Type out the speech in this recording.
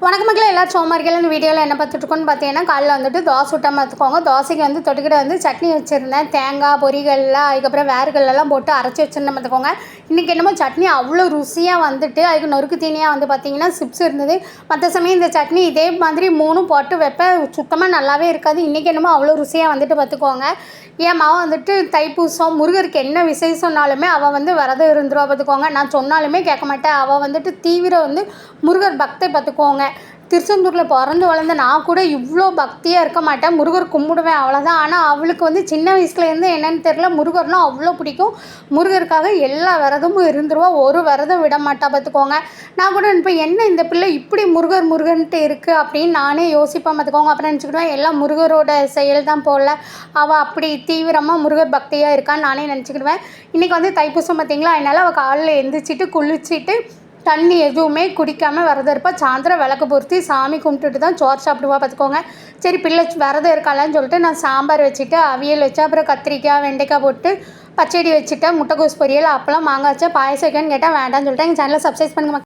வணக்கம் மக்களே, எல்லாரும் சோமாரிகள். இந்த வீடியோவில் என்ன பார்த்துட்ருக்கோன்னு பார்த்தீங்கன்னா, காலையில் வந்துட்டு தோசை விட்டாமல் பார்த்துக்கோங்க. தோசைக்கு வந்து தொட்டுக்கிட்ட வந்து சட்னி வச்சுருந்தேன். தேங்காய் பொரிகள்லாம் அதுக்கப்புறம் வேர்களெல்லாம் போட்டு அரைச்சி வச்சுருந்தேன் பார்த்துக்கோங்க. இன்றைக்கி என்னமோ சட்னி அவ்வளோ ருசியாக வந்துட்டு அதுக்கு நொறுக்கு தீனியாக வந்து பார்த்திங்கன்னா சிப்ஸ் இருந்தது. மற்ற சமயம் இந்த சட்னி இதே மாதிரி 3 போட்டு வைப்பேன், சுத்தமாக நல்லாவே இருக்காது. இன்றைக்கி என்னமோ அவ்வளோ ருசியாக வந்துட்டு பார்த்துக்கோங்க. என் மாவன் வந்துட்டு தைப்பூசம் முருகருக்கு என்ன விசேஷம்னாலுமே அவள் வந்து விரதம் இருந்துருவா பார்த்துக்கோங்க. நான் சொன்னாலுமே கேட்க மாட்டேன். அவள் வந்துட்டு தீவிர வந்து முருகர் பக்தை பார்த்துக்கோங்க. திருச்செந்தூரில் பிறந்து வளர்ந்த நான் கூட இவ்வளோ பக்தியாக இருக்க மாட்டேன். முருகர் கும்பிடுவேன் அவ்வளோதான். ஆனால் அவளுக்கு வந்து சின்ன வயசுலேருந்து என்னென்னு தெரில, முருகர்னால் அவ்வளோ பிடிக்கும். முருகருக்காக எல்லா விரதமும் இருந்துருவா, ஒரு விரதம் விட மாட்டா பார்த்துக்கோங்க. நான் கூட இப்போ என்ன இந்த பிள்ளை இப்படி முருகன்ட்டு இருக்குது அப்படின்னு நானே யோசிப்பேன் பார்த்துக்கோங்க. அப்புறம் நினச்சிக்கிடுவேன் எல்லாம் முருகரோட செயல் தான் போல், அவள் அப்படி தீவிரமாக முருகர் பக்தியாக இருக்கான்னு நானே நினச்சிக்கிடுவேன். இன்றைக்கி வந்து தைப்பூசம் பார்த்திங்களா, அதனால் அவள் காலையில் எழுந்திரிச்சிட்டு குளிச்சுட்டு தண்ணி எதுவுமே குடிக்காமல் விரதம் இருப்பாள். சாயந்தரம் விளக்கு பொருத்தி சாமி கும்பிட்டுட்டு தான் சோறு சாப்பிடுவா பார்த்துக்கோங்க. சரி பிள்ளை விரதம் இருக்காளான்னு சொல்லிட்டு நான் சாம்பார் வச்சுட்டு அவியல் வச்சு அப்புறம் கத்திரிக்காய் வெண்டைக்காய் போட்டு பச்சடி வச்சுட்டேன். முட்டைக்கோஸ் பொரியல் அப்பளம் மாங்காய் வச்சா பாயசம் வைக்கன்னு கேட்டால் வேண்டாம்னு சொல்லிட்டு எங்கள் சேனலை சப்ஸ்கிரைப் பண்ணுங்க.